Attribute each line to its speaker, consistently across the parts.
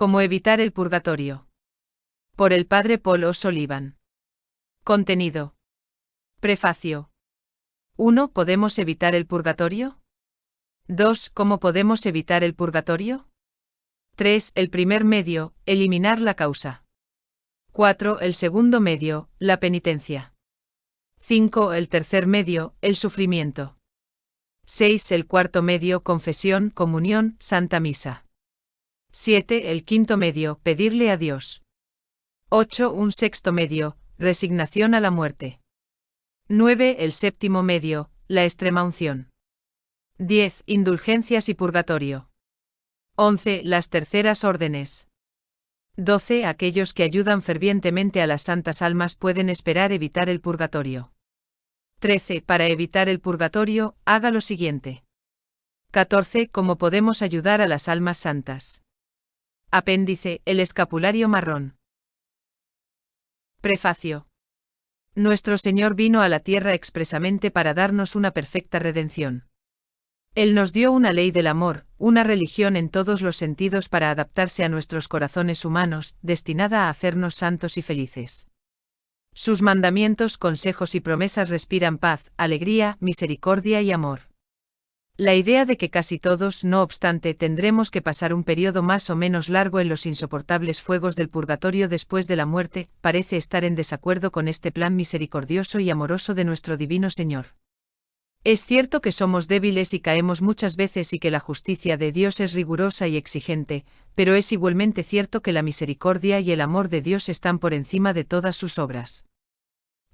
Speaker 1: Cómo evitar el purgatorio. Por el padre Paul O'Sullivan. Contenido. Prefacio. 1. ¿Podemos evitar el purgatorio? 2. ¿Cómo podemos evitar el purgatorio? 3. El primer medio, eliminar la causa. 4. El segundo medio, la penitencia. 5. El tercer medio, el sufrimiento. 6. El cuarto medio, confesión, comunión, Santa Misa. 7. El quinto medio, pedirle a Dios. 8. Un sexto medio, resignación a la muerte. 9. El séptimo medio, la extremaunción. 10. Indulgencias y purgatorio. 11. Las terceras órdenes. 12. Aquellos que ayudan fervientemente a las santas almas pueden esperar evitar el purgatorio. 13. Para evitar el purgatorio, haga lo siguiente. 14. ¿Cómo podemos ayudar a las almas santas? Apéndice, el escapulario marrón. Prefacio. Nuestro Señor vino a la tierra expresamente para darnos una perfecta redención. Él nos dio una ley del amor, una religión en todos los sentidos para adaptarse a nuestros corazones humanos, destinada a hacernos santos y felices. Sus mandamientos, consejos y promesas respiran paz, alegría, misericordia y amor. La idea de que casi todos, no obstante, tendremos que pasar un periodo más o menos largo en los insoportables fuegos del purgatorio después de la muerte, parece estar en desacuerdo con este plan misericordioso y amoroso de nuestro Divino Señor. Es cierto que somos débiles y caemos muchas veces y que la justicia de Dios es rigurosa y exigente, pero es igualmente cierto que la misericordia y el amor de Dios están por encima de todas sus obras.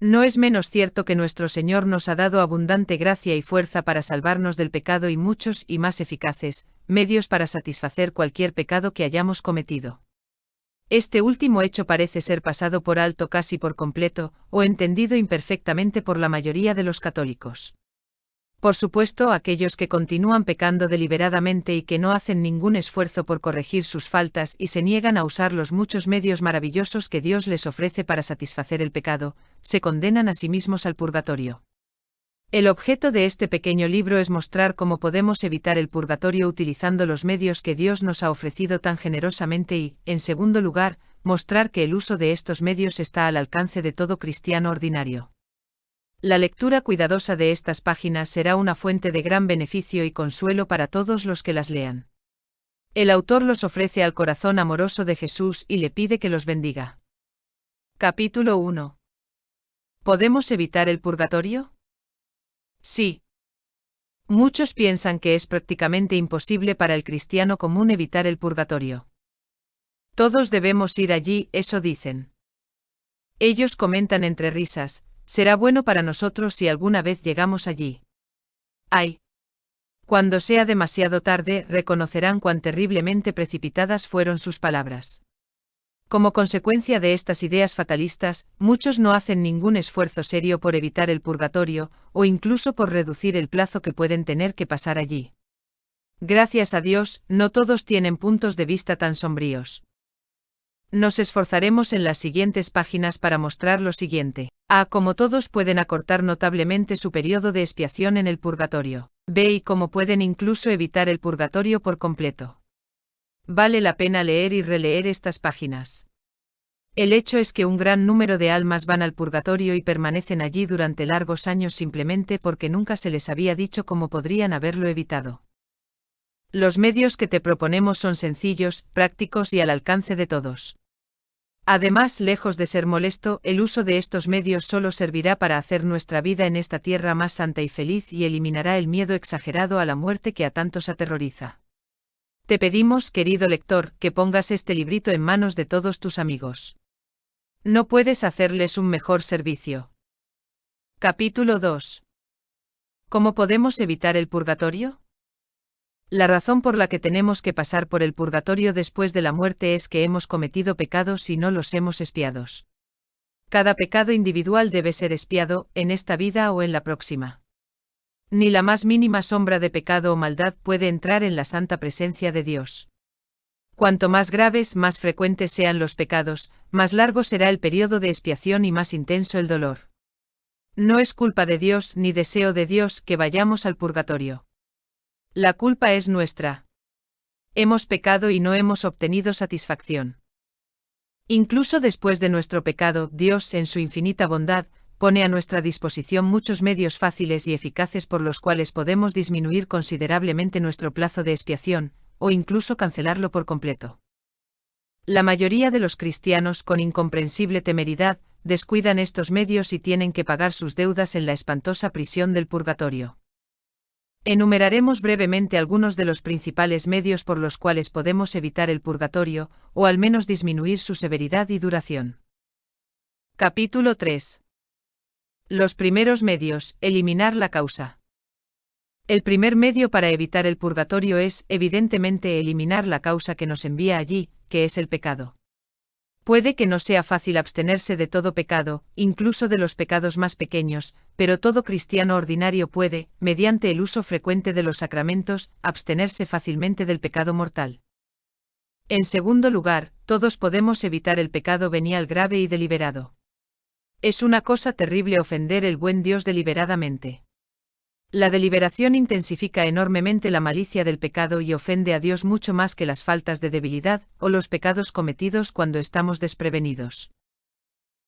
Speaker 1: No es menos cierto que nuestro Señor nos ha dado abundante gracia y fuerza para salvarnos del pecado y muchos y más eficaces medios para satisfacer cualquier pecado que hayamos cometido. Este último hecho parece ser pasado por alto casi por completo, o entendido imperfectamente por la mayoría de los católicos. Por supuesto, aquellos que continúan pecando deliberadamente y que no hacen ningún esfuerzo por corregir sus faltas y se niegan a usar los muchos medios maravillosos que Dios les ofrece para satisfacer el pecado, se condenan a sí mismos al purgatorio. El objeto de este pequeño libro es mostrar cómo podemos evitar el purgatorio utilizando los medios que Dios nos ha ofrecido tan generosamente y, en segundo lugar, mostrar que el uso de estos medios está al alcance de todo cristiano ordinario. La lectura cuidadosa de estas páginas será una fuente de gran beneficio y consuelo para todos los que las lean. El autor los ofrece al corazón amoroso de Jesús y le pide que los bendiga. Capítulo 1. ¿Podemos evitar el purgatorio? Sí. Muchos piensan que es prácticamente imposible para el cristiano común evitar el purgatorio. Todos debemos ir allí, eso dicen. Ellos comentan entre risas. Será bueno para nosotros si alguna vez llegamos allí. ¡Ay! Cuando sea demasiado tarde, reconocerán cuán terriblemente precipitadas fueron sus palabras. Como consecuencia de estas ideas fatalistas, muchos no hacen ningún esfuerzo serio por evitar el purgatorio, o incluso por reducir el plazo que pueden tener que pasar allí. Gracias a Dios, no todos tienen puntos de vista tan sombríos. Nos esforzaremos en las siguientes páginas para mostrar lo siguiente. A. Cómo todos pueden acortar notablemente su periodo de expiación en el purgatorio. B. Y cómo pueden incluso evitar el purgatorio por completo. Vale la pena leer y releer estas páginas. El hecho es que un gran número de almas van al purgatorio y permanecen allí durante largos años simplemente porque nunca se les había dicho cómo podrían haberlo evitado. Los medios que te proponemos son sencillos, prácticos y al alcance de todos. Además, lejos de ser molesto, el uso de estos medios solo servirá para hacer nuestra vida en esta tierra más santa y feliz y eliminará el miedo exagerado a la muerte que a tantos aterroriza. Te pedimos, querido lector, que pongas este librito en manos de todos tus amigos. No puedes hacerles un mejor servicio. Capítulo 2. ¿Cómo podemos evitar el purgatorio? La razón por la que tenemos que pasar por el purgatorio después de la muerte es que hemos cometido pecados y no los hemos expiados. Cada pecado individual debe ser expiado, en esta vida o en la próxima. Ni la más mínima sombra de pecado o maldad puede entrar en la santa presencia de Dios. Cuanto más graves, más frecuentes sean los pecados, más largo será el periodo de expiación y más intenso el dolor. No es culpa de Dios ni deseo de Dios que vayamos al purgatorio. La culpa es nuestra. Hemos pecado y no hemos obtenido satisfacción. Incluso después de nuestro pecado, Dios, en su infinita bondad, pone a nuestra disposición muchos medios fáciles y eficaces por los cuales podemos disminuir considerablemente nuestro plazo de expiación, o incluso cancelarlo por completo. La mayoría de los cristianos, con incomprensible temeridad, descuidan estos medios y tienen que pagar sus deudas en la espantosa prisión del purgatorio. Enumeraremos brevemente algunos de los principales medios por los cuales podemos evitar el purgatorio, o al menos disminuir su severidad y duración. Capítulo 3. Los primeros medios: eliminar la causa. El primer medio para evitar el purgatorio es, evidentemente, eliminar la causa que nos envía allí, que es el pecado. Puede que no sea fácil abstenerse de todo pecado, incluso de los pecados más pequeños, pero todo cristiano ordinario puede, mediante el uso frecuente de los sacramentos, abstenerse fácilmente del pecado mortal. En segundo lugar, todos podemos evitar el pecado venial grave y deliberado. Es una cosa terrible ofender el buen Dios deliberadamente. La deliberación intensifica enormemente la malicia del pecado y ofende a Dios mucho más que las faltas de debilidad o los pecados cometidos cuando estamos desprevenidos.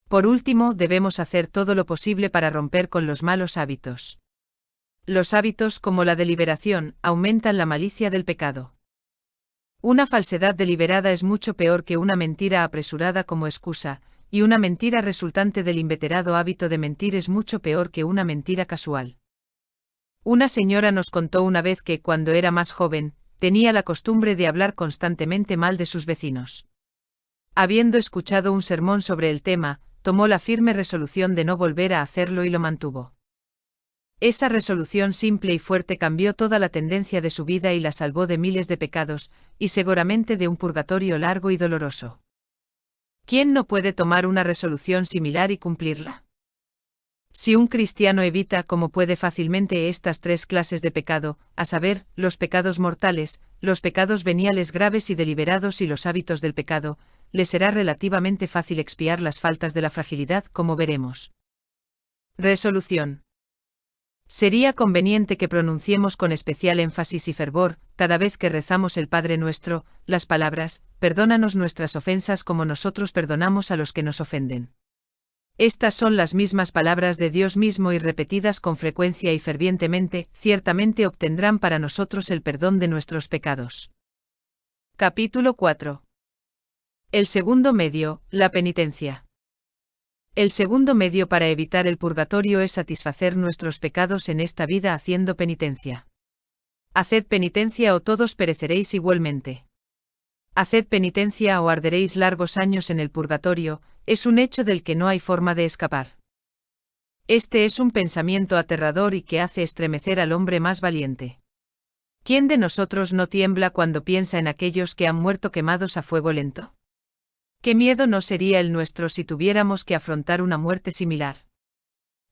Speaker 1: Por último, debemos hacer todo lo posible para romper con los malos hábitos. Los hábitos, como la deliberación, aumentan la malicia del pecado. Una falsedad deliberada es mucho peor que una mentira apresurada como excusa, y una mentira resultante del inveterado hábito de mentir es mucho peor que una mentira casual. Una señora nos contó una vez que, cuando era más joven, tenía la costumbre de hablar constantemente mal de sus vecinos. Habiendo escuchado un sermón sobre el tema, tomó la firme resolución de no volver a hacerlo y lo mantuvo. Esa resolución simple y fuerte cambió toda la tendencia de su vida y la salvó de miles de pecados, y seguramente de un purgatorio largo y doloroso. ¿Quién no puede tomar una resolución similar y cumplirla? Si un cristiano evita como puede fácilmente estas tres clases de pecado, a saber, los pecados mortales, los pecados veniales graves y deliberados y los hábitos del pecado, le será relativamente fácil expiar las faltas de la fragilidad, como veremos. Resolución. Sería conveniente que pronunciemos con especial énfasis y fervor, cada vez que rezamos el Padre Nuestro, las palabras: perdónanos nuestras ofensas como nosotros perdonamos a los que nos ofenden. Estas son las mismas palabras de Dios mismo y repetidas con frecuencia y fervientemente, ciertamente obtendrán para nosotros el perdón de nuestros pecados. Capítulo 4. El segundo medio, la penitencia. El segundo medio para evitar el purgatorio es satisfacer nuestros pecados en esta vida haciendo penitencia. Haced penitencia o todos pereceréis igualmente. Haced penitencia o arderéis largos años en el purgatorio, es un hecho del que no hay forma de escapar. Este es un pensamiento aterrador y que hace estremecer al hombre más valiente. ¿Quién de nosotros no tiembla cuando piensa en aquellos que han muerto quemados a fuego lento? ¿Qué miedo no sería el nuestro si tuviéramos que afrontar una muerte similar?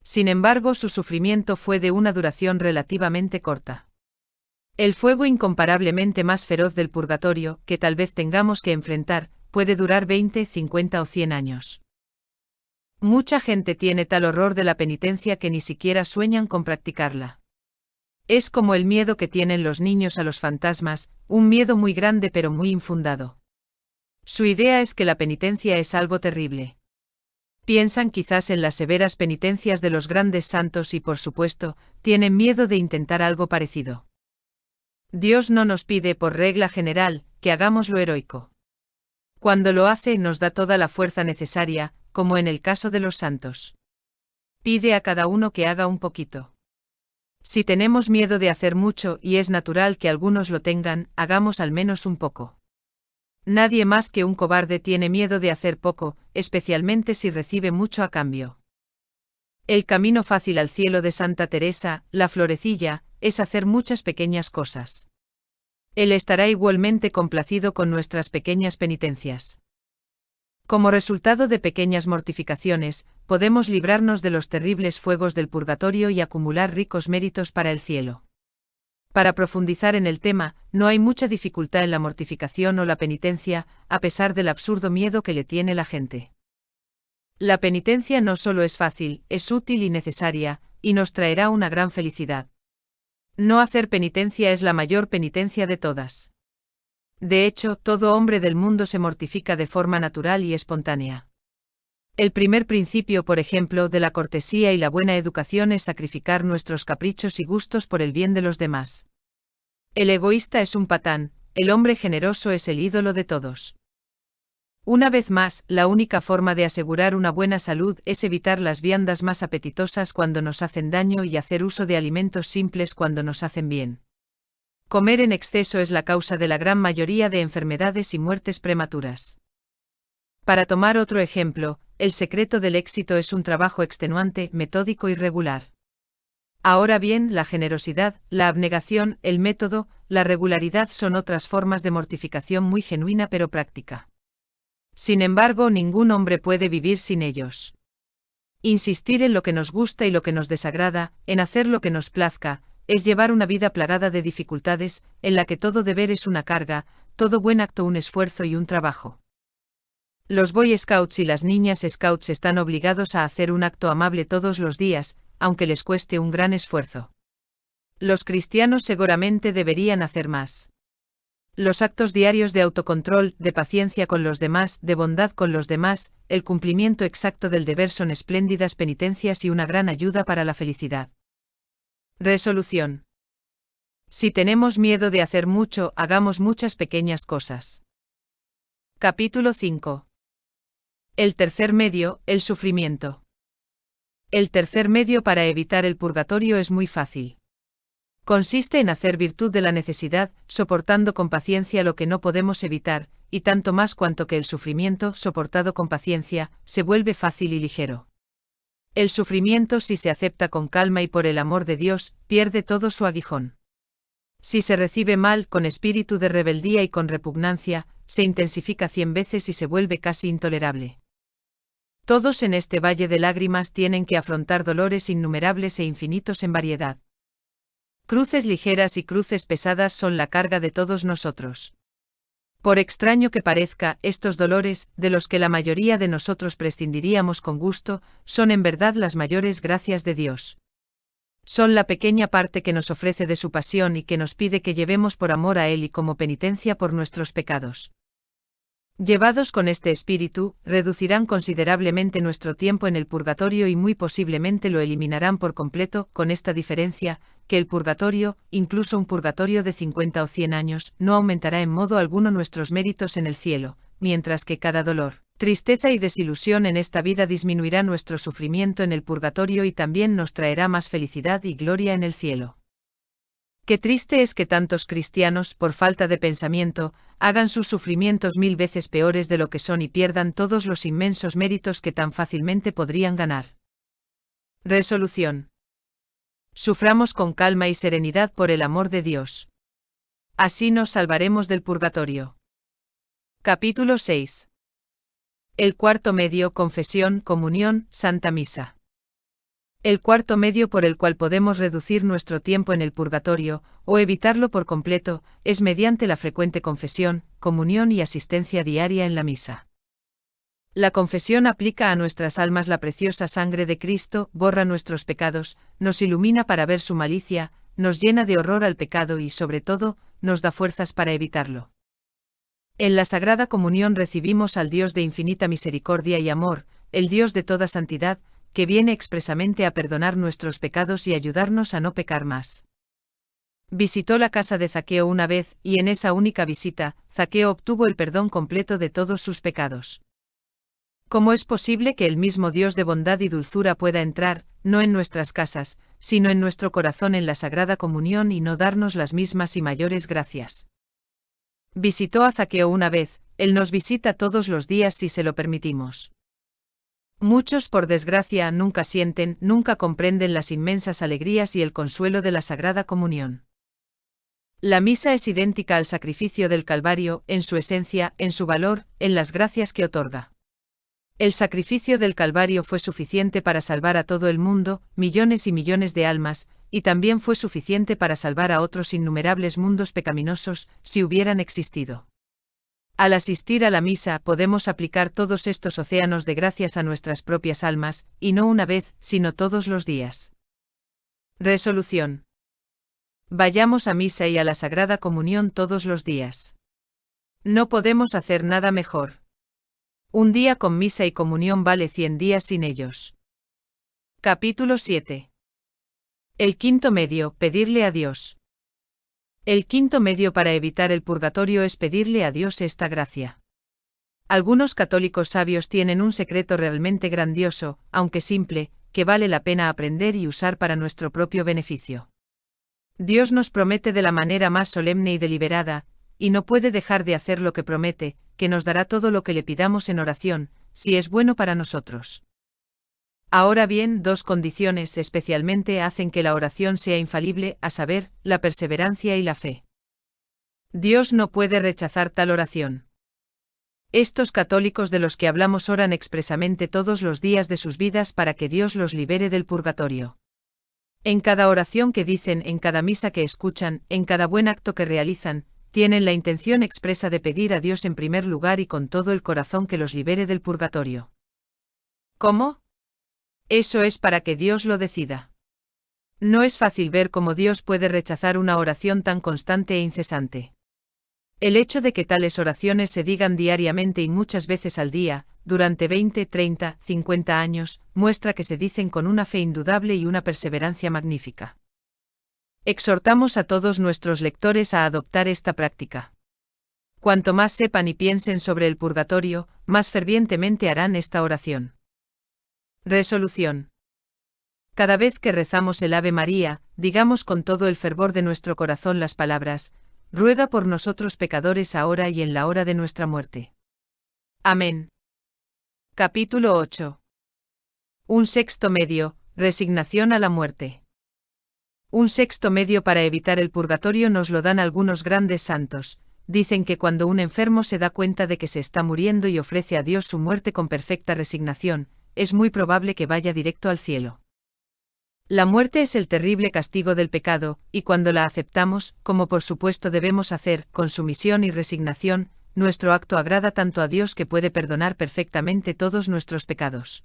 Speaker 1: Sin embargo, su sufrimiento fue de una duración relativamente corta. El fuego incomparablemente más feroz del purgatorio, que tal vez tengamos que enfrentar, puede durar 20, 50 o 100 años. Mucha gente tiene tal horror de la penitencia que ni siquiera sueñan con practicarla. Es como el miedo que tienen los niños a los fantasmas, un miedo muy grande pero muy infundado. Su idea es que la penitencia es algo terrible. Piensan quizás en las severas penitencias de los grandes santos y, por supuesto, tienen miedo de intentar algo parecido. Dios no nos pide, por regla general, que hagamos lo heroico. Cuando lo hace, nos da toda la fuerza necesaria, como en el caso de los santos. Pide a cada uno que haga un poquito. Si tenemos miedo de hacer mucho, y es natural que algunos lo tengan, hagamos al menos un poco. Nadie más que un cobarde tiene miedo de hacer poco, especialmente si recibe mucho a cambio. El camino fácil al cielo de Santa Teresa, la Florecilla, es hacer muchas pequeñas cosas. Él estará igualmente complacido con nuestras pequeñas penitencias. Como resultado de pequeñas mortificaciones, podemos librarnos de los terribles fuegos del purgatorio y acumular ricos méritos para el cielo. Para profundizar en el tema, no hay mucha dificultad en la mortificación o la penitencia, a pesar del absurdo miedo que le tiene la gente. La penitencia no solo es fácil, es útil y necesaria, y nos traerá una gran felicidad. No hacer penitencia es la mayor penitencia de todas. De hecho, todo hombre del mundo se mortifica de forma natural y espontánea. El primer principio, por ejemplo, de la cortesía y la buena educación es sacrificar nuestros caprichos y gustos por el bien de los demás. El egoísta es un patán, el hombre generoso es el ídolo de todos. Una vez más, la única forma de asegurar una buena salud es evitar las viandas más apetitosas cuando nos hacen daño y hacer uso de alimentos simples cuando nos hacen bien. Comer en exceso es la causa de la gran mayoría de enfermedades y muertes prematuras. Para tomar otro ejemplo, el secreto del éxito es un trabajo extenuante, metódico y regular. Ahora bien, la generosidad, la abnegación, el método, la regularidad son otras formas de mortificación muy genuina pero práctica. Sin embargo, ningún hombre puede vivir sin ellos. Insistir en lo que nos gusta y lo que nos desagrada, en hacer lo que nos plazca, es llevar una vida plagada de dificultades, en la que todo deber es una carga, todo buen acto un esfuerzo y un trabajo. Los Boy Scouts y las niñas Scouts están obligados a hacer un acto amable todos los días, aunque les cueste un gran esfuerzo. Los cristianos seguramente deberían hacer más. Los actos diarios de autocontrol, de paciencia con los demás, de bondad con los demás, el cumplimiento exacto del deber son espléndidas penitencias y una gran ayuda para la felicidad. Resolución. Si tenemos miedo de hacer mucho, hagamos muchas pequeñas cosas. Capítulo 5. El tercer medio, el sufrimiento. El tercer medio para evitar el purgatorio es muy fácil. Consiste en hacer virtud de la necesidad, soportando con paciencia lo que no podemos evitar, y tanto más cuanto que el sufrimiento, soportado con paciencia, se vuelve fácil y ligero. El sufrimiento, si se acepta con calma y por el amor de Dios, pierde todo su aguijón. Si se recibe mal, con espíritu de rebeldía y con repugnancia, se intensifica 100 veces y se vuelve casi intolerable. Todos en este valle de lágrimas tienen que afrontar dolores innumerables e infinitos en variedad. Cruces ligeras y cruces pesadas son la carga de todos nosotros. Por extraño que parezca, estos dolores, de los que la mayoría de nosotros prescindiríamos con gusto, son en verdad las mayores gracias de Dios. Son la pequeña parte que nos ofrece de su pasión y que nos pide que llevemos por amor a Él y como penitencia por nuestros pecados. Llevados con este espíritu, reducirán considerablemente nuestro tiempo en el purgatorio y muy posiblemente lo eliminarán por completo, con esta diferencia, que el purgatorio, incluso un purgatorio de 50 o 100 años, no aumentará en modo alguno nuestros méritos en el cielo, mientras que cada dolor, tristeza y desilusión en esta vida disminuirá nuestro sufrimiento en el purgatorio y también nos traerá más felicidad y gloria en el cielo. Qué triste es que tantos cristianos, por falta de pensamiento, hagan sus sufrimientos 1000 veces peores de lo que son y pierdan todos los inmensos méritos que tan fácilmente podrían ganar. Resolución. Suframos con calma y serenidad por el amor de Dios. Así nos salvaremos del purgatorio. Capítulo 6. El cuarto medio, confesión, comunión, Santa Misa. El cuarto medio por el cual podemos reducir nuestro tiempo en el purgatorio, o evitarlo por completo, es mediante la frecuente confesión, comunión y asistencia diaria en la misa. La confesión aplica a nuestras almas la preciosa sangre de Cristo, borra nuestros pecados, nos ilumina para ver su malicia, nos llena de horror al pecado y, sobre todo, nos da fuerzas para evitarlo. En la Sagrada Comunión recibimos al Dios de infinita misericordia y amor, el Dios de toda santidad, que viene expresamente a perdonar nuestros pecados y ayudarnos a no pecar más. Visitó la casa de Zaqueo una vez, y en esa única visita, Zaqueo obtuvo el perdón completo de todos sus pecados. ¿Cómo es posible que el mismo Dios de bondad y dulzura pueda entrar, no en nuestras casas, sino en nuestro corazón en la Sagrada Comunión y no darnos las mismas y mayores gracias? Visitó a Zaqueo una vez, Él nos visita todos los días si se lo permitimos. Muchos, por desgracia, nunca sienten, nunca comprenden las inmensas alegrías y el consuelo de la Sagrada Comunión. La misa es idéntica al sacrificio del Calvario, en su esencia, en su valor, en las gracias que otorga. El sacrificio del Calvario fue suficiente para salvar a todo el mundo, millones y millones de almas, y también fue suficiente para salvar a otros innumerables mundos pecaminosos, si hubieran existido. Al asistir a la misa podemos aplicar todos estos océanos de gracias a nuestras propias almas, y no una vez, sino todos los días. Resolución. Vayamos a misa y a la Sagrada Comunión todos los días. No podemos hacer nada mejor. Un día con misa y comunión vale 100 días sin ellos. Capítulo 7. El quinto medio, pedirle a Dios. El quinto medio para evitar el purgatorio es pedirle a Dios esta gracia. Algunos católicos sabios tienen un secreto realmente grandioso, aunque simple, que vale la pena aprender y usar para nuestro propio beneficio. Dios nos promete de la manera más solemne y deliberada, y no puede dejar de hacer lo que promete, que nos dará todo lo que le pidamos en oración, si es bueno para nosotros. Ahora bien, dos condiciones especialmente hacen que la oración sea infalible, a saber, la perseverancia y la fe. Dios no puede rechazar tal oración. Estos católicos de los que hablamos oran expresamente todos los días de sus vidas para que Dios los libere del purgatorio. En cada oración que dicen, en cada misa que escuchan, en cada buen acto que realizan, tienen la intención expresa de pedir a Dios en primer lugar y con todo el corazón que los libere del purgatorio. ¿Cómo? Eso es para que Dios lo decida. No es fácil ver cómo Dios puede rechazar una oración tan constante e incesante. El hecho de que tales oraciones se digan diariamente y muchas veces al día, durante 20, 30, 50 años, muestra que se dicen con una fe indudable y una perseverancia magnífica. Exhortamos a todos nuestros lectores a adoptar esta práctica. Cuanto más sepan y piensen sobre el purgatorio, más fervientemente harán esta oración. Resolución. Cada vez que rezamos el Ave María, digamos con todo el fervor de nuestro corazón las palabras: ruega por nosotros pecadores ahora y en la hora de nuestra muerte. Amén. Capítulo 8. Un sexto medio, resignación a la muerte. Un sexto medio para evitar el purgatorio nos lo dan algunos grandes santos. Dicen que cuando un enfermo se da cuenta de que se está muriendo y ofrece a Dios su muerte con perfecta resignación, es muy probable que vaya directo al cielo. La muerte es el terrible castigo del pecado, y cuando la aceptamos, como por supuesto debemos hacer, con sumisión y resignación, nuestro acto agrada tanto a Dios que puede perdonar perfectamente todos nuestros pecados.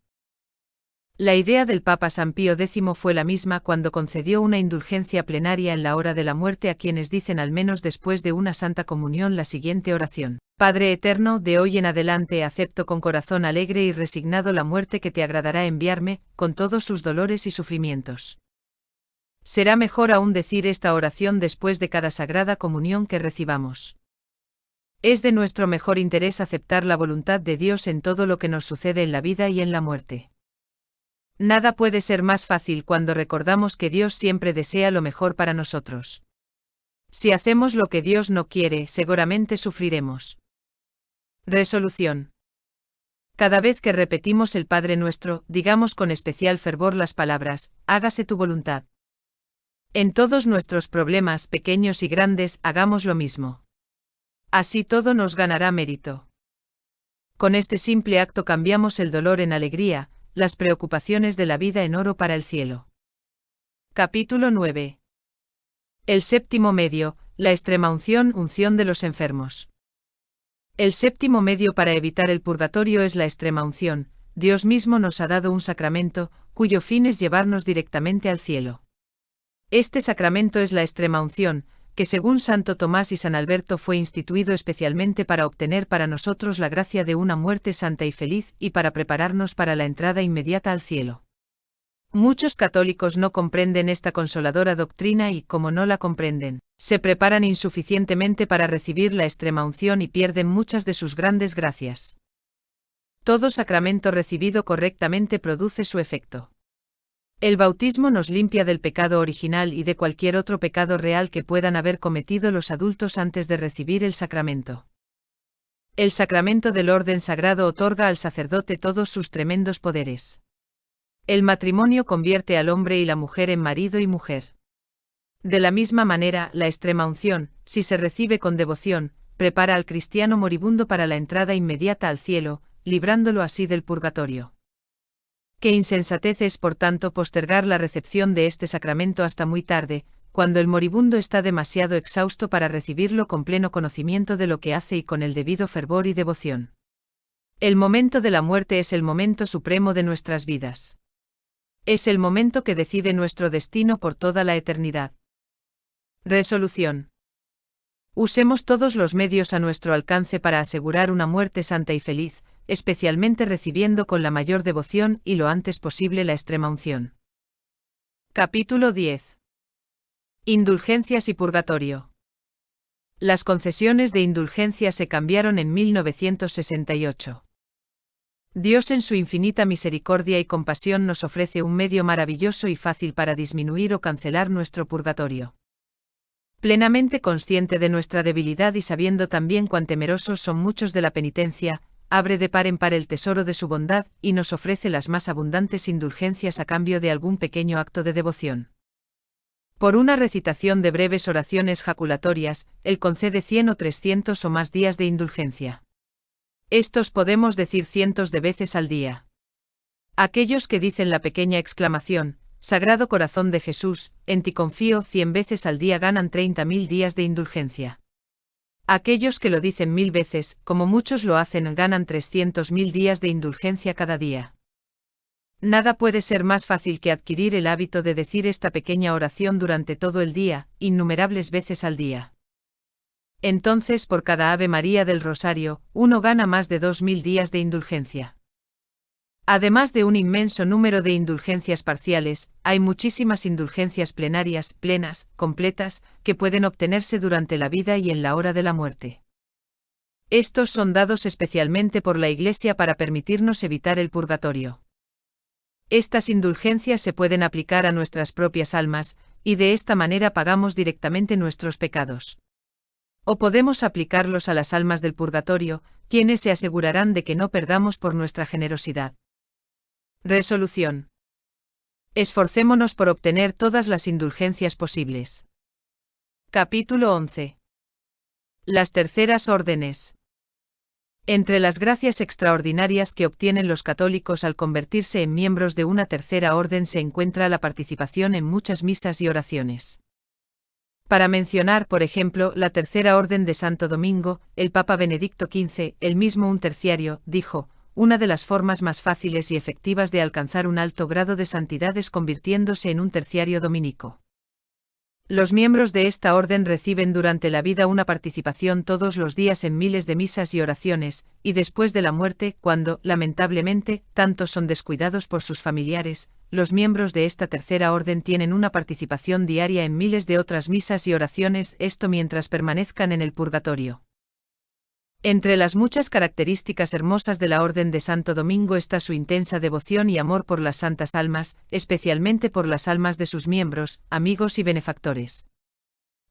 Speaker 1: La idea del Papa San Pío X fue la misma cuando concedió una indulgencia plenaria en la hora de la muerte a quienes dicen al menos después de una Santa Comunión la siguiente oración: Padre eterno, de hoy en adelante acepto con corazón alegre y resignado la muerte que te agradará enviarme, con todos sus dolores y sufrimientos. Será mejor aún decir esta oración después de cada Sagrada Comunión que recibamos. Es de nuestro mejor interés aceptar la voluntad de Dios en todo lo que nos sucede en la vida y en la muerte. Nada puede ser más fácil cuando recordamos que Dios siempre desea lo mejor para nosotros. Si hacemos lo que Dios no quiere, seguramente sufriremos. Resolución. Cada vez que repetimos el Padre Nuestro, digamos con especial fervor las palabras: hágase tu voluntad. En todos nuestros problemas, pequeños y grandes, hagamos lo mismo. Así todo nos ganará mérito. Con este simple acto cambiamos el dolor en alegría, las preocupaciones de la vida en oro para el cielo. Capítulo 9. El séptimo medio, la extremaunción, unción de los enfermos. El séptimo medio para evitar el purgatorio es la extremaunción. Dios mismo nos ha dado un sacramento, cuyo fin es llevarnos directamente al cielo. Este sacramento es la extremaunción, que según Santo Tomás y San Alberto fue instituido especialmente para obtener para nosotros la gracia de una muerte santa y feliz y para prepararnos para la entrada inmediata al cielo. Muchos católicos no comprenden esta consoladora doctrina y, como no la comprenden, se preparan insuficientemente para recibir la extremaunción y pierden muchas de sus grandes gracias. Todo sacramento recibido correctamente produce su efecto. El bautismo nos limpia del pecado original y de cualquier otro pecado real que puedan haber cometido los adultos antes de recibir el sacramento. El sacramento del orden sagrado otorga al sacerdote todos sus tremendos poderes. El matrimonio convierte al hombre y la mujer en marido y mujer. De la misma manera, la extremaunción, si se recibe con devoción, prepara al cristiano moribundo para la entrada inmediata al cielo, librándolo así del purgatorio. Qué insensatez es, por tanto, postergar la recepción de este sacramento hasta muy tarde, cuando el moribundo está demasiado exhausto para recibirlo con pleno conocimiento de lo que hace y con el debido fervor y devoción. El momento de la muerte es el momento supremo de nuestras vidas. Es el momento que decide nuestro destino por toda la eternidad. Resolución. Usemos todos los medios a nuestro alcance para asegurar una muerte santa y feliz, especialmente recibiendo con la mayor devoción y lo antes posible la extrema unción. Capítulo 10. Indulgencias y purgatorio. Las concesiones de indulgencia se cambiaron en 1968. Dios en su infinita misericordia y compasión nos ofrece un medio maravilloso y fácil para disminuir o cancelar nuestro purgatorio. Plenamente consciente de nuestra debilidad y sabiendo también cuán temerosos son muchos de la penitencia, abre de par en par el tesoro de su bondad y nos ofrece las más abundantes indulgencias a cambio de algún pequeño acto de devoción. Por una recitación de breves oraciones jaculatorias, Él concede 100 o 300 o más días de indulgencia. Estos podemos decir cientos de veces al día. Aquellos que dicen la pequeña exclamación, Sagrado Corazón de Jesús, en ti confío 100 veces al día ganan 30.000 días de indulgencia. Aquellos que lo dicen 1000 veces, como muchos lo hacen, ganan 300.000 días de indulgencia cada día. Nada puede ser más fácil que adquirir el hábito de decir esta pequeña oración durante todo el día, innumerables veces al día. Entonces, por cada Ave María del Rosario, uno gana más de 2000 días de indulgencia. Además de un inmenso número de indulgencias parciales, hay muchísimas indulgencias plenarias, plenas, completas, que pueden obtenerse durante la vida y en la hora de la muerte. Estos son dados especialmente por la Iglesia para permitirnos evitar el purgatorio. Estas indulgencias se pueden aplicar a nuestras propias almas, y de esta manera pagamos directamente nuestros pecados. O podemos aplicarlos a las almas del purgatorio, quienes se asegurarán de que no perdamos por nuestra generosidad. Resolución. Esforcémonos por obtener todas las indulgencias posibles. Capítulo 11. Las terceras órdenes. Entre las gracias extraordinarias que obtienen los católicos al convertirse en miembros de una tercera orden se encuentra la participación en muchas misas y oraciones. Para mencionar, por ejemplo, la Tercera Orden de Santo Domingo, el Papa Benedicto XV, el mismo un terciario, dijo, una de las formas más fáciles y efectivas de alcanzar un alto grado de santidad es convirtiéndose en un terciario dominico. Los miembros de esta orden reciben durante la vida una participación todos los días en miles de misas y oraciones, y después de la muerte, cuando, lamentablemente, tantos son descuidados por sus familiares, los miembros de esta tercera orden tienen una participación diaria en miles de otras misas y oraciones, esto mientras permanezcan en el purgatorio. Entre las muchas características hermosas de la Orden de Santo Domingo está su intensa devoción y amor por las santas almas, especialmente por las almas de sus miembros, amigos y benefactores.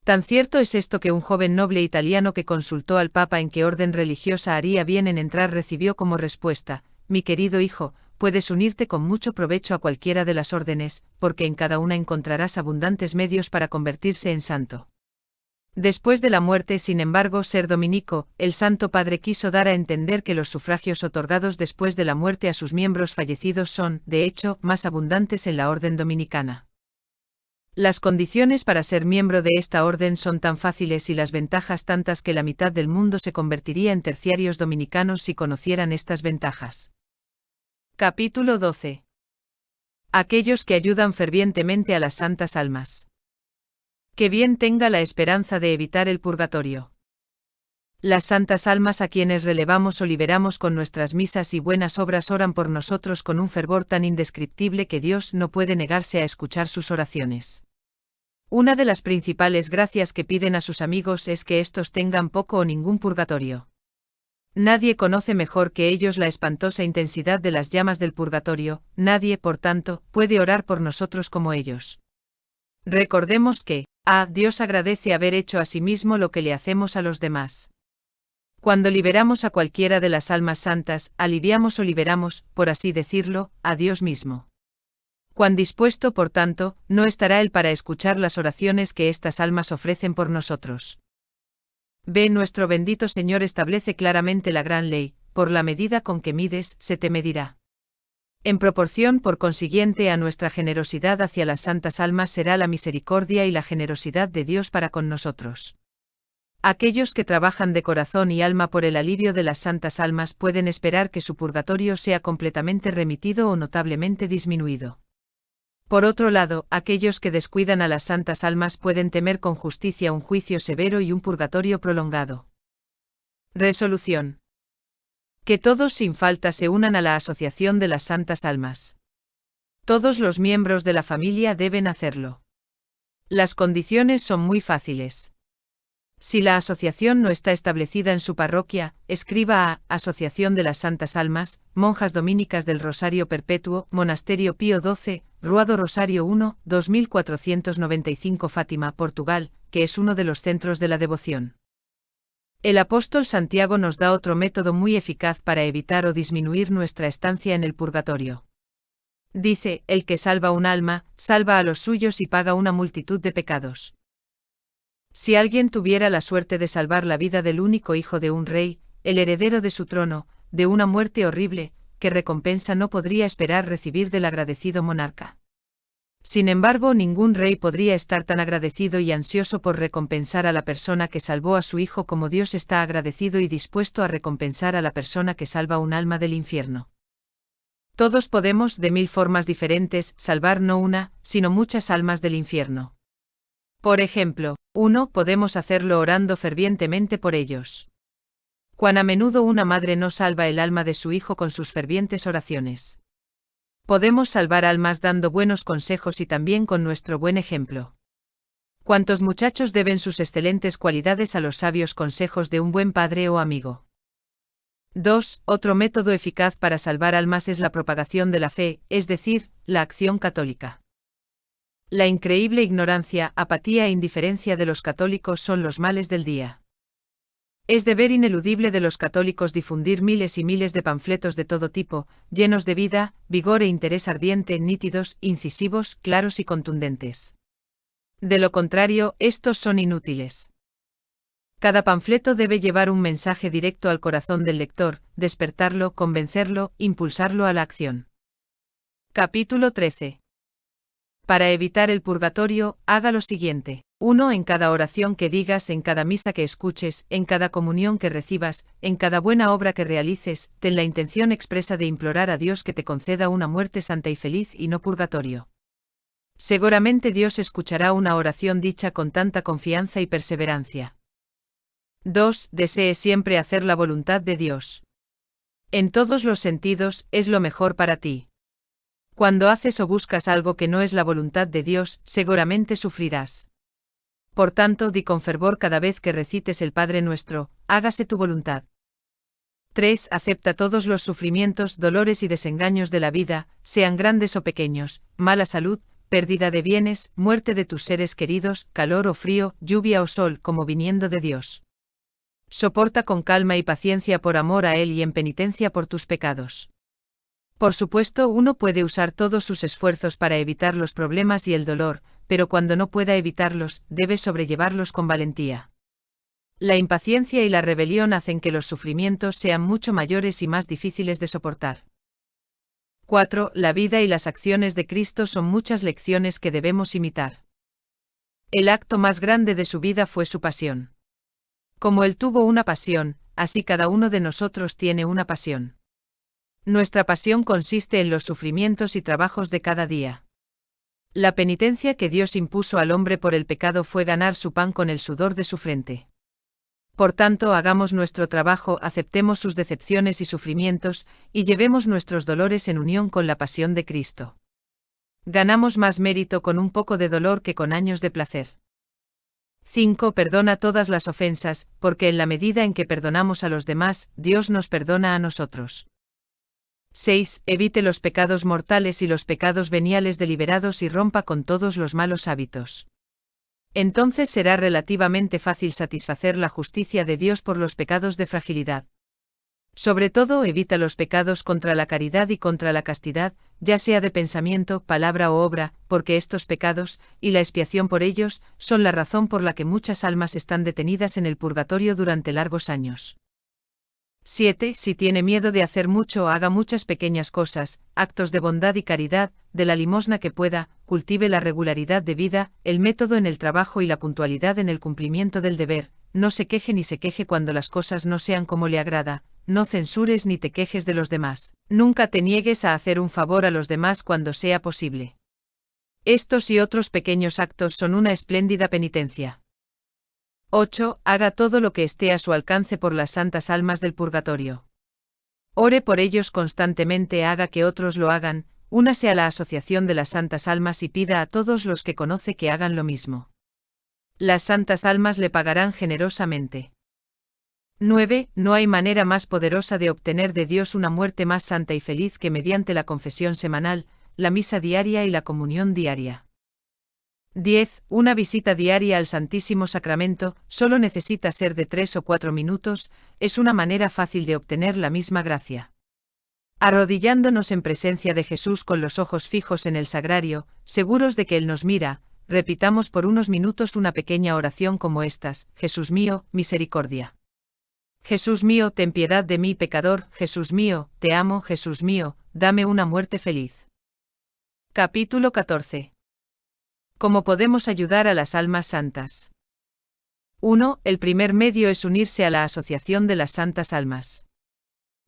Speaker 1: Tan cierto es esto que un joven noble italiano que consultó al Papa en qué orden religiosa haría bien en entrar recibió como respuesta, mi querido hijo, puedes unirte con mucho provecho a cualquiera de las órdenes, porque en cada una encontrarás abundantes medios para convertirse en santo. Después de la muerte, sin embargo, ser dominico, el Santo Padre quiso dar a entender que los sufragios otorgados después de la muerte a sus miembros fallecidos son, de hecho, más abundantes en la orden dominicana. Las condiciones para ser miembro de esta orden son tan fáciles y las ventajas tantas que la mitad del mundo se convertiría en terciarios dominicanos si conocieran estas ventajas. Capítulo 12. Aquellos que ayudan fervientemente a las santas almas. Que bien tenga la esperanza de evitar el purgatorio. Las santas almas a quienes relevamos o liberamos con nuestras misas y buenas obras oran por nosotros con un fervor tan indescriptible que Dios no puede negarse a escuchar sus oraciones. Una de las principales gracias que piden a sus amigos es que éstos tengan poco o ningún purgatorio. Nadie conoce mejor que ellos la espantosa intensidad de las llamas del purgatorio, nadie, por tanto, puede orar por nosotros como ellos. Recordemos que, Dios agradece haber hecho a sí mismo lo que le hacemos a los demás. Cuando liberamos a cualquiera de las almas santas, aliviamos o liberamos, por así decirlo, a Dios mismo. Cuán dispuesto, por tanto, no estará Él para escuchar las oraciones que estas almas ofrecen por nosotros. Nuestro bendito Señor establece claramente la gran ley, por la medida con que mides, se te medirá. En proporción, por consiguiente, a nuestra generosidad hacia las santas almas será la misericordia y la generosidad de Dios para con nosotros. Aquellos que trabajan de corazón y alma por el alivio de las santas almas pueden esperar que su purgatorio sea completamente remitido o notablemente disminuido. Por otro lado, aquellos que descuidan a las santas almas pueden temer con justicia un juicio severo y un purgatorio prolongado. Resolución. Que todos sin falta se unan a la Asociación de las Santas Almas. Todos los miembros de la familia deben hacerlo. Las condiciones son muy fáciles. Si la asociación no está establecida en su parroquia, escriba a Asociación de las Santas Almas, Monjas Dominicas del Rosario Perpetuo, Monasterio Pío XII, Rua do Rosario 1, 2495 Fátima, Portugal, que es uno de los centros de la devoción. El apóstol Santiago nos da otro método muy eficaz para evitar o disminuir nuestra estancia en el purgatorio. Dice, el que salva un alma, salva a los suyos y paga una multitud de pecados. Si alguien tuviera la suerte de salvar la vida del único hijo de un rey, el heredero de su trono, de una muerte horrible, ¿qué recompensa no podría esperar recibir del agradecido monarca? Sin embargo, ningún rey podría estar tan agradecido y ansioso por recompensar a la persona que salvó a su hijo como Dios está agradecido y dispuesto a recompensar a la persona que salva un alma del infierno. Todos podemos, de 1000 formas diferentes, salvar no una, sino muchas almas del infierno. Por ejemplo, 1. Podemos hacerlo orando fervientemente por ellos. Cuán a menudo una madre no salva el alma de su hijo con sus fervientes oraciones. Podemos salvar almas dando buenos consejos y también con nuestro buen ejemplo. ¿Cuántos muchachos deben sus excelentes cualidades a los sabios consejos de un buen padre o amigo? 2. Otro método eficaz para salvar almas es la propagación de la fe, es decir, la acción católica. La increíble ignorancia, apatía e indiferencia de los católicos son los males del día. Es deber ineludible de los católicos difundir miles y miles de panfletos de todo tipo, llenos de vida, vigor e interés ardiente, nítidos, incisivos, claros y contundentes. De lo contrario, estos son inútiles. Cada panfleto debe llevar un mensaje directo al corazón del lector, despertarlo, convencerlo, impulsarlo a la acción. Capítulo 13. Para evitar el purgatorio, haga lo siguiente. 1. En cada oración que digas, en cada misa que escuches, en cada comunión que recibas, en cada buena obra que realices, ten la intención expresa de implorar a Dios que te conceda una muerte santa y feliz y no purgatorio. Seguramente Dios escuchará una oración dicha con tanta confianza y perseverancia. 2. Desee siempre hacer la voluntad de Dios. En todos los sentidos, es lo mejor para ti. Cuando haces o buscas algo que no es la voluntad de Dios, seguramente sufrirás. Por tanto, di con fervor cada vez que recites el Padre Nuestro, hágase tu voluntad. 3. Acepta todos los sufrimientos, dolores y desengaños de la vida, sean grandes o pequeños, mala salud, pérdida de bienes, muerte de tus seres queridos, calor o frío, lluvia o sol, como viniendo de Dios. Soporta con calma y paciencia por amor a Él y en penitencia por tus pecados. Por supuesto, uno puede usar todos sus esfuerzos para evitar los problemas y el dolor, pero cuando no pueda evitarlos, debe sobrellevarlos con valentía. La impaciencia y la rebelión hacen que los sufrimientos sean mucho mayores y más difíciles de soportar. 4. La vida y las acciones de Cristo son muchas lecciones que debemos imitar. El acto más grande de su vida fue su pasión. Como Él tuvo una pasión, así cada uno de nosotros tiene una pasión. Nuestra pasión consiste en los sufrimientos y trabajos de cada día. La penitencia que Dios impuso al hombre por el pecado fue ganar su pan con el sudor de su frente. Por tanto, hagamos nuestro trabajo, aceptemos sus decepciones y sufrimientos, y llevemos nuestros dolores en unión con la pasión de Cristo. Ganamos más mérito con un poco de dolor que con años de placer. 5. Perdona todas las ofensas, porque en la medida en que perdonamos a los demás, Dios nos perdona a nosotros. 6. Evite los pecados mortales y los pecados veniales deliberados y rompa con todos los malos hábitos. Entonces será relativamente fácil satisfacer la justicia de Dios por los pecados de fragilidad. Sobre todo, evita los pecados contra la caridad y contra la castidad, ya sea de pensamiento, palabra o obra, porque estos pecados, y la expiación por ellos, son la razón por la que muchas almas están detenidas en el purgatorio durante largos años. 7. Si tiene miedo de hacer mucho, haga muchas pequeñas cosas, actos de bondad y caridad, de la limosna que pueda, cultive la regularidad de vida, el método en el trabajo y la puntualidad en el cumplimiento del deber, no se queje ni se queje cuando las cosas no sean como le agrada, no censures ni te quejes de los demás, nunca te niegues a hacer un favor a los demás cuando sea posible. Estos y otros pequeños actos son una espléndida penitencia. 8. Haga todo lo que esté a su alcance por las santas almas del purgatorio. Ore por ellos constantemente, haga que otros lo hagan, únase a la asociación de las santas almas y pida a todos los que conoce que hagan lo mismo. Las santas almas le pagarán generosamente. 9. No hay manera más poderosa de obtener de Dios una muerte más santa y feliz que mediante la confesión semanal, la misa diaria y la comunión diaria. 10. Una visita diaria al Santísimo Sacramento, solo necesita ser de 3 o 4 minutos, es una manera fácil de obtener la misma gracia. Arrodillándonos en presencia de Jesús con los ojos fijos en el sagrario, seguros de que Él nos mira, repitamos por unos minutos una pequeña oración como estas: Jesús mío, misericordia. Jesús mío, ten piedad de mí pecador, Jesús mío, te amo, Jesús mío, dame una muerte feliz. Capítulo 14. ¿Cómo podemos ayudar a las almas santas? 1. El primer medio es unirse a la asociación de las santas almas.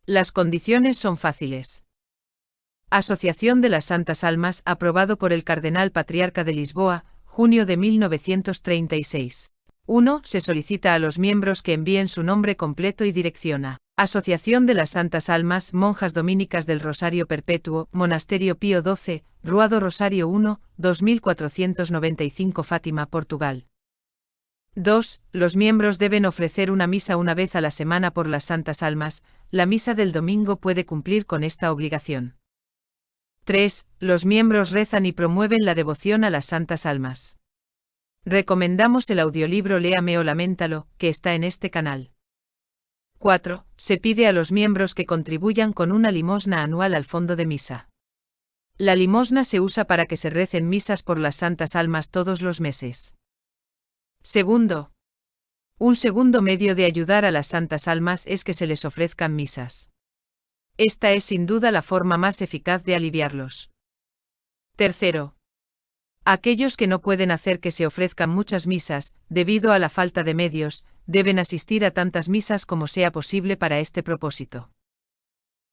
Speaker 1: Las condiciones son fáciles. Asociación de las Santas Almas, aprobado por el Cardenal Patriarca de Lisboa, junio de 1936. 1. Se solicita a los miembros que envíen su nombre completo y dirección a Asociación de las Santas Almas, Monjas Dominicas del Rosario Perpetuo, Monasterio Pío XII, Rua do Rosario 1, 2495 Fátima, Portugal. 2. Los miembros deben ofrecer una misa una vez a la semana por las Santas Almas, la misa del domingo puede cumplir con esta obligación. 3. Los miembros rezan y promueven la devoción a las Santas Almas. Recomendamos el audiolibro Léame o Laméntalo, que está en este canal. 4. Se pide a los miembros que contribuyan con una limosna anual al fondo de misa. La limosna se usa para que se recen misas por las Santas Almas todos los meses. Segundo. Un segundo medio de ayudar a las santas almas es que se les ofrezcan misas. Esta es sin duda la forma más eficaz de aliviarlos. Tercero. Aquellos que no pueden hacer que se ofrezcan muchas misas, debido a la falta de medios, deben asistir a tantas misas como sea posible para este propósito.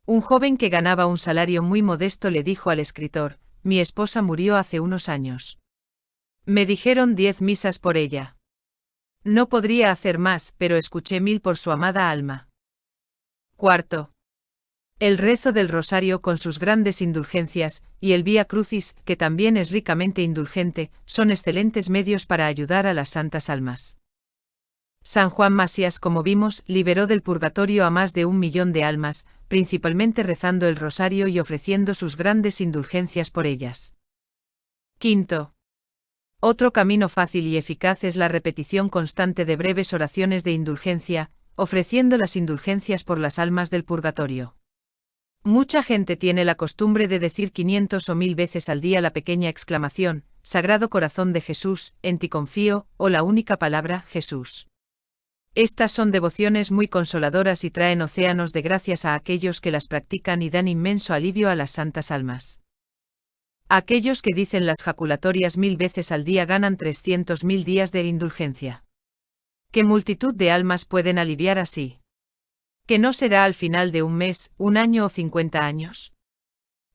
Speaker 1: Un joven que ganaba un salario muy modesto le dijo al escritor: mi esposa murió hace unos años. Me dijeron 10 misas por ella. No podría hacer más, pero escuché 1000 por su amada alma. Cuarto. El rezo del rosario con sus grandes indulgencias, y el Vía Crucis, que también es ricamente indulgente, son excelentes medios para ayudar a las santas almas. San Juan Masías, como vimos, liberó del purgatorio a más de 1 millón de almas, principalmente rezando el rosario y ofreciendo sus grandes indulgencias por ellas. Quinto. Otro camino fácil y eficaz es la repetición constante de breves oraciones de indulgencia, ofreciendo las indulgencias por las almas del purgatorio. Mucha gente tiene la costumbre de decir 500 o 1000 veces al día la pequeña exclamación: Sagrado Corazón de Jesús, en ti confío, o la única palabra, Jesús. Estas son devociones muy consoladoras y traen océanos de gracias a aquellos que las practican y dan inmenso alivio a las santas almas. Aquellos que dicen las jaculatorias 1000 veces al día ganan 300.000 días de indulgencia. ¿Qué multitud de almas pueden aliviar así? ¿Que no será al final de un mes, un año o 50 años?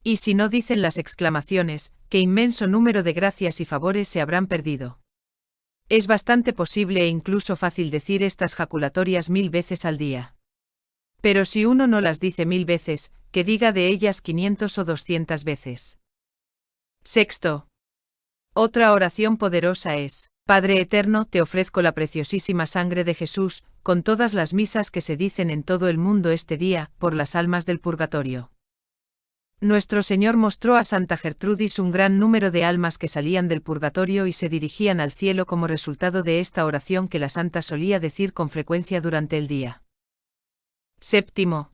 Speaker 1: Y si no dicen las exclamaciones, ¿qué inmenso número de gracias y favores se habrán perdido? Es bastante posible e incluso fácil decir estas jaculatorias 1000 veces al día. Pero si uno no las dice 1000 veces, que diga de ellas 500 o 200 veces. Sexto. Otra oración poderosa es: Padre Eterno, te ofrezco la preciosísima sangre de Jesús, con todas las misas que se dicen en todo el mundo este día, por las almas del purgatorio. Nuestro Señor mostró a Santa Gertrudis un gran número de almas que salían del purgatorio y se dirigían al cielo como resultado de esta oración que la santa solía decir con frecuencia durante el día. Séptimo.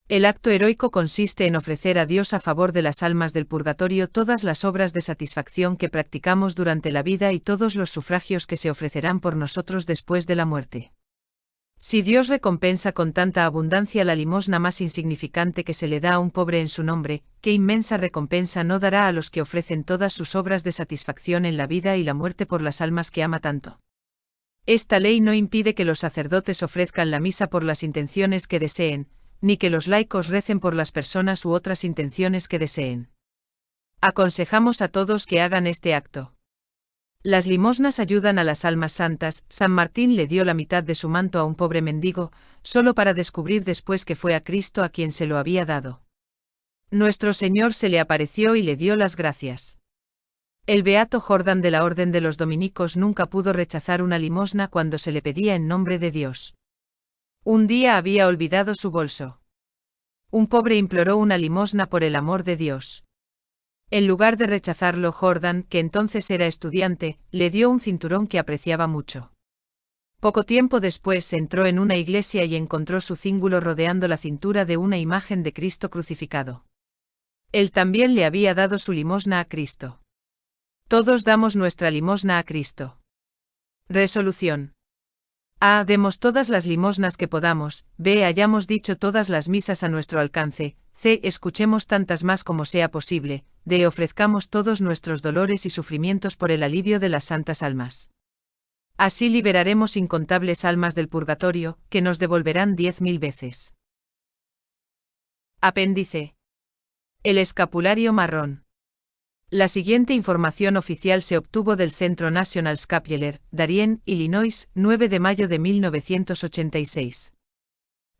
Speaker 1: El acto heroico consiste en ofrecer a Dios a favor de las almas del purgatorio todas las obras de satisfacción que practicamos durante la vida y todos los sufragios que se ofrecerán por nosotros después de la muerte. Si Dios recompensa con tanta abundancia la limosna más insignificante que se le da a un pobre en su nombre, ¿qué inmensa recompensa no dará a los que ofrecen todas sus obras de satisfacción en la vida y la muerte por las almas que ama tanto? Esta ley no impide que los sacerdotes ofrezcan la misa por las intenciones que deseen, ni que los laicos recen por las personas u otras intenciones que deseen. Aconsejamos a todos que hagan este acto. Las limosnas ayudan a las almas santas. San Martín le dio la mitad de su manto a un pobre mendigo, solo para descubrir después que fue a Cristo a quien se lo había dado. Nuestro Señor se le apareció y le dio las gracias. El beato Jordán de la Orden de los Dominicos nunca pudo rechazar una limosna cuando se le pedía en nombre de Dios. Un día había olvidado su bolso. Un pobre imploró una limosna por el amor de Dios. En lugar de rechazarlo, Jordán, que entonces era estudiante, le dio un cinturón que apreciaba mucho. Poco tiempo después entró en una iglesia y encontró su cíngulo rodeando la cintura de una imagen de Cristo crucificado. Él también le había dado su limosna a Cristo. Todos damos nuestra limosna a Cristo. Resolución. A. Demos todas las limosnas que podamos. B. Hayamos dicho todas las misas a nuestro alcance. C. Escuchemos tantas más como sea posible. D. Ofrezcamos todos nuestros dolores y sufrimientos por el alivio de las santas almas. Así liberaremos incontables almas del purgatorio, que nos devolverán 10.000 veces. Apéndice. El escapulario marrón. La siguiente información oficial se obtuvo del Centro National Scapular, Darien, Illinois, 9 de mayo de 1986.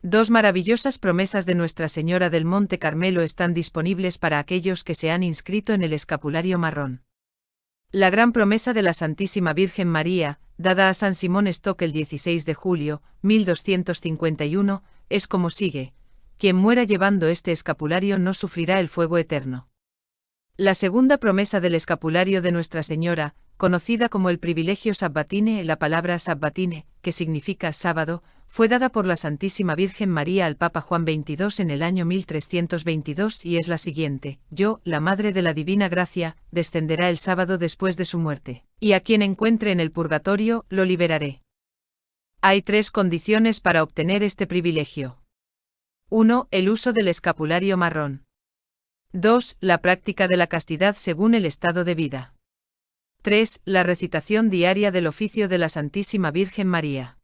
Speaker 1: Dos maravillosas promesas de Nuestra Señora del Monte Carmelo están disponibles para aquellos que se han inscrito en el escapulario marrón. La gran promesa de la Santísima Virgen María, dada a San Simón Stock el 16 de julio, 1251, es como sigue: quien muera llevando este escapulario no sufrirá el fuego eterno. La segunda promesa del escapulario de Nuestra Señora, conocida como el privilegio sabbatine, la palabra sabbatine, que significa sábado, fue dada por la Santísima Virgen María al Papa Juan XXII en el año 1322 y es la siguiente: yo, la Madre de la Divina Gracia, descenderá el sábado después de su muerte, y a quien encuentre en el purgatorio, lo liberaré. Hay 3 condiciones para obtener este privilegio. 1. El uso del escapulario marrón. 2. La práctica de la castidad según el estado de vida. 3. La recitación diaria del oficio de la Santísima Virgen María.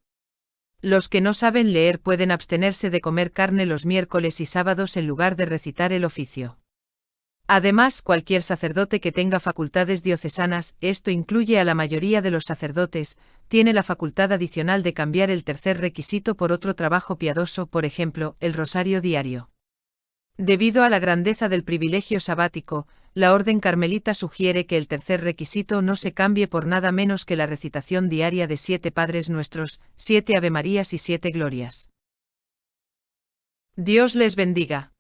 Speaker 1: Los que no saben leer pueden abstenerse de comer carne los miércoles y sábados en lugar de recitar el oficio. Además, cualquier sacerdote que tenga facultades diocesanas, esto incluye a la mayoría de los sacerdotes, tiene la facultad adicional de cambiar el tercer requisito por otro trabajo piadoso, por ejemplo, el rosario diario. Debido a la grandeza del privilegio sabático, la Orden Carmelita sugiere que el tercer requisito no se cambie por nada menos que la recitación diaria de 7 Padres Nuestros, 7 Avemarías y 7 Glorias. Dios les bendiga.